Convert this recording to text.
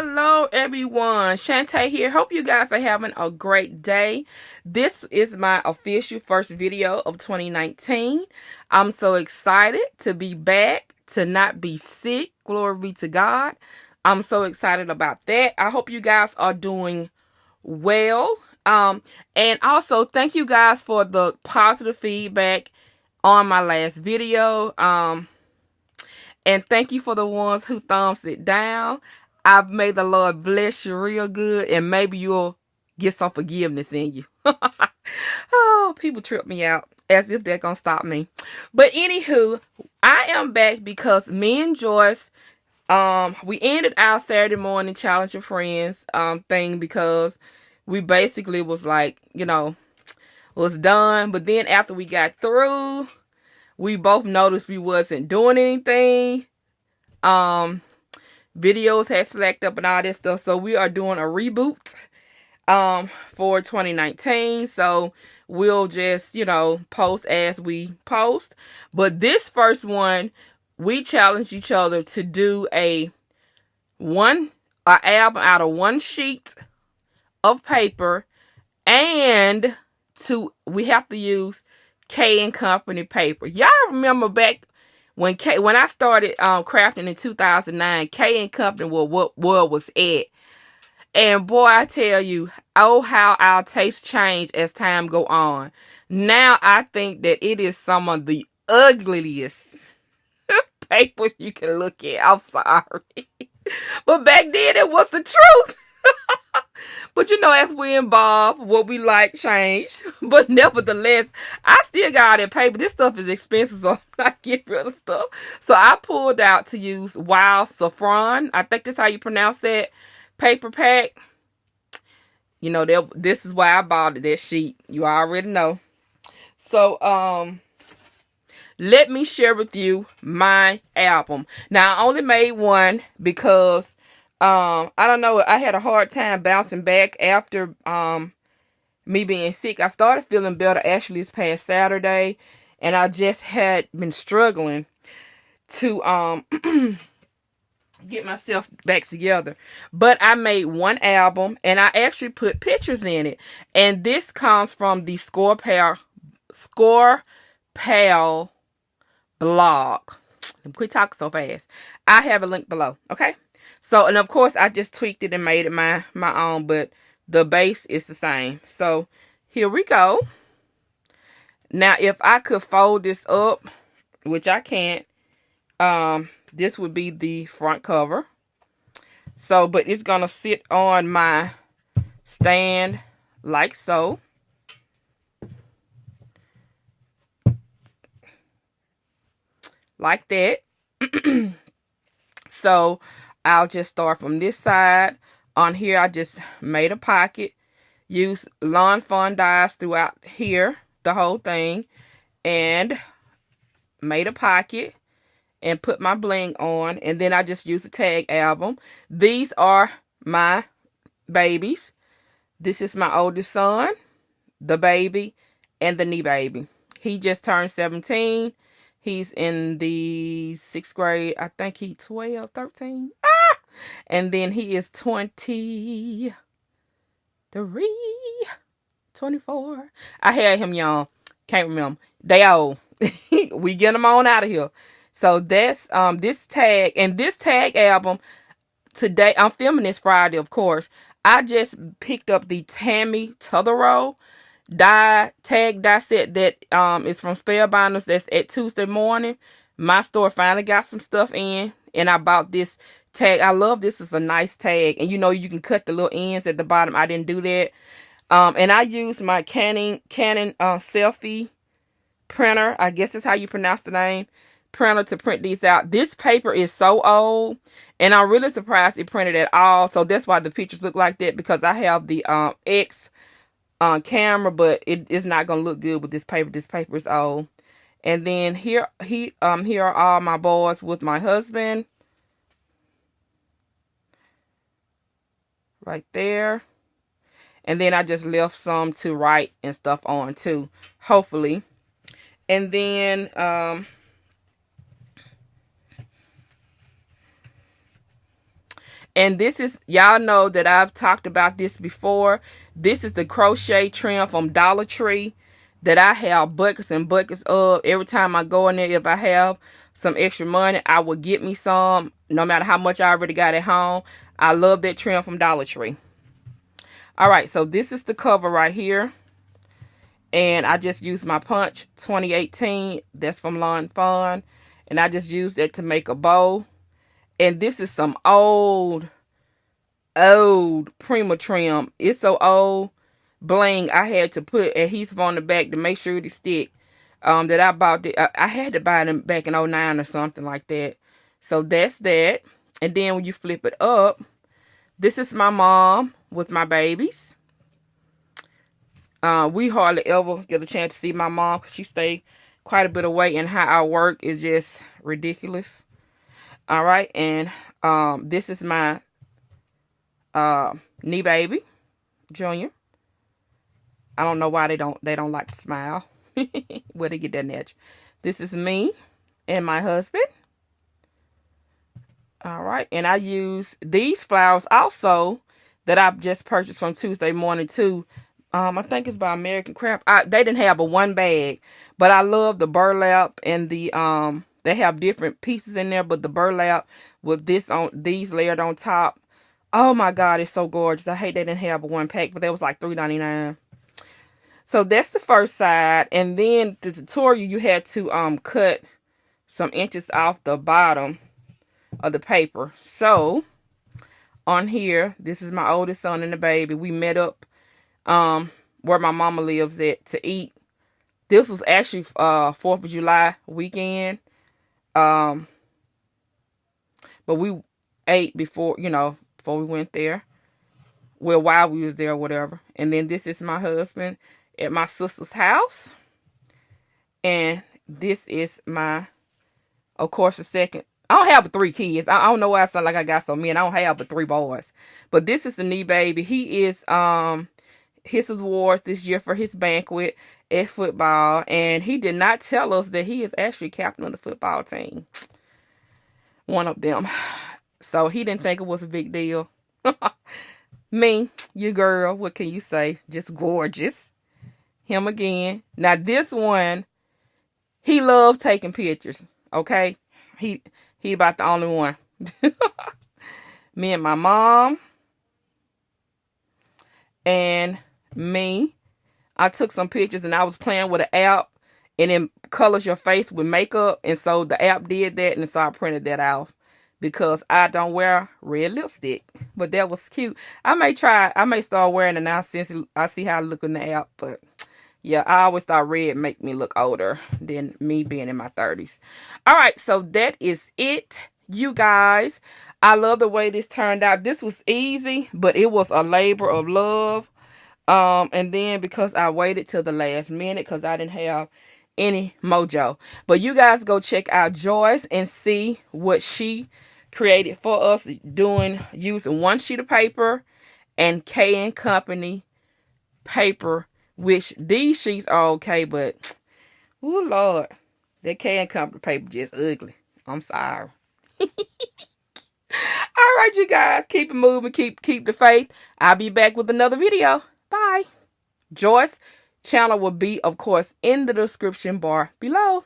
Hello everyone, Shanta here. Hope you guys are having a great day. This is my official first video of 2019. I'm so excited to be back, to not be sick. Glory be to God. I'm so excited about that. I hope you guys are doing well. And also thank you guys for the positive feedback on my last video. And thank you for the ones who thumbs it down. I've made the Lord bless you real good, and maybe you'll get some forgiveness in you. Oh, people trip me out as if they're gonna stop me. But anywho, I am back because me and Joyce, we ended our Saturday morning challenge of friends thing because we basically was like, was done. But then after we got through, we both noticed we wasn't doing anything. Videos had slacked up and all that stuff, so we are doing a reboot for 2019. So we'll just post as we post. But this first one, we challenged each other to do a album out of one sheet of paper, and we have to use K and Company paper. Y'all remember back when I started crafting in 2009, K and Company was what was at. And boy, I tell you, oh, how our tastes change as time go on. Now I think that it is some of the ugliest papers you can look at. I'm sorry. But back then it was the truth. But as we evolve, what we like change. But nevertheless, I still got all that paper. This stuff is expensive, so I'm not getting rid of stuff. So I pulled out to use Wild Saffron. I think that's how you pronounce that paper pack. This is why I bought that sheet. You already know. So, let me share with you my album. Now, I only made one because I don't know, I had a hard time bouncing back after me being sick. I started feeling better actually this past Saturday, and I just had been struggling to get myself back together. But I made one album, and I actually put pictures in it. And this comes from the Score Pal blog. Quit talking so fast. I have a link below, okay? So, and of course, I just tweaked it and made it my own, but the base is the same. So, here we go. Now, if I could fold this up, which I can't, this would be the front cover. So, but it's going to sit on my stand like so. Like that. So, I'll just start from this side. On here, I just made a pocket. Use Lawn Fawn dies throughout here, the whole thing. And made a pocket. And put my bling on. And then I just used a tag album. These are my babies. This is my oldest son, the baby, and the knee baby. He just turned 17. He's in the 6th grade. I think he's 12, 13. And then he is 23, 24. I had him young. Can't remember. They old. We get them on out of here. So that's this tag. And this tag album, today, I'm filming this Friday, of course. I just picked up the Tammy Tutherall tag die set that is from Spellbinders. That's at Tuesday morning. My store finally got some stuff in, and I bought this tag. I love this. It's a nice tag, and you can cut the little ends at the bottom. I didn't do that. And I used my Canon selfie printer. I guess that's how you pronounce the name. Printer to print these out. This paper is so old, and I'm really surprised it printed at all. So that's why the pictures look like that, because I have the X on camera, but it is not gonna look good with this paper. This paper is old. And then here are all my boys with my husband. Right there. And then I just left some to write and stuff on too, hopefully. And then And this is, y'all know that I've talked about this before. This is the crochet trim from Dollar Tree that I have buckets and buckets of. Every time I go in there, if I have some extra money, I will get me some, no matter how much I already got at home. I love that trim from Dollar Tree. All right, so this is the cover right here. And I just used my Punch 2018. That's from Lawn Fun. And I just used that to make a bow. And this is some old Prima trim. It's so old. Bling. I had to put adhesive on the back to make sure it stick. That I bought. I had to buy them back in 09 or something like that. So that's that. And then when you flip it up, this is my mom with my babies. We hardly ever get a chance to see my mom because she stay quite a bit away, and how our work is just ridiculous. All right, and this is my knee baby, Junior. I don't know why they don't like to smile. Where they get that edge. This is me and my husband. All right, and I use these flowers also that I've just purchased from Tuesday Morning too. I think it's by American Craft. They didn't have a one bag, but I love the burlap and the they have different pieces in there, but the burlap with these layered on top. Oh my God, it's so gorgeous. I hate they didn't have a one pack, but that was like $3.99. So that's the first side, and then the tutorial you had to cut some inches off the bottom of the paper. So on here, this is my oldest son and the baby. We met up where my mama lives at to eat. This was actually 4th of July weekend. But we ate before we went there. Well, while we was there or whatever. And then this is my husband at my sister's house. And this is my, of course, the second. I don't have 3 kids. I don't know why I sound like I got so many. I don't have but 3 boys. But this is the knee baby. He is his awards this year for his banquet at football, and he did not tell us that he is actually captain of the football team. One of them. So he didn't think it was a big deal. Me, your girl, what can you say? Just gorgeous. Him again. Now this one, he loves taking pictures. Okay? He about the only one. Me and my mom. And me. I took some pictures and I was playing with an app, and it colors your face with makeup, and so the app did that, and so I printed that off because I don't wear red lipstick. But that was cute. I may start wearing it now since I see how I look in the app. But yeah, I always thought red make me look older than me being in my 30s. All right, so that is it, you guys. I love the way this turned out. This was easy, but it was a labor of love. And then because I waited till the last minute because I didn't have any mojo. But you guys go check out Joyce and see what she created for us using one sheet of paper and K & Company paper, which these sheets are okay, but oh Lord, that K & Company paper just ugly. I'm sorry. All right, you guys, keep it moving, keep the faith. I'll be back with another video. Bye. Joyce Channel will be, of course, in the description bar below.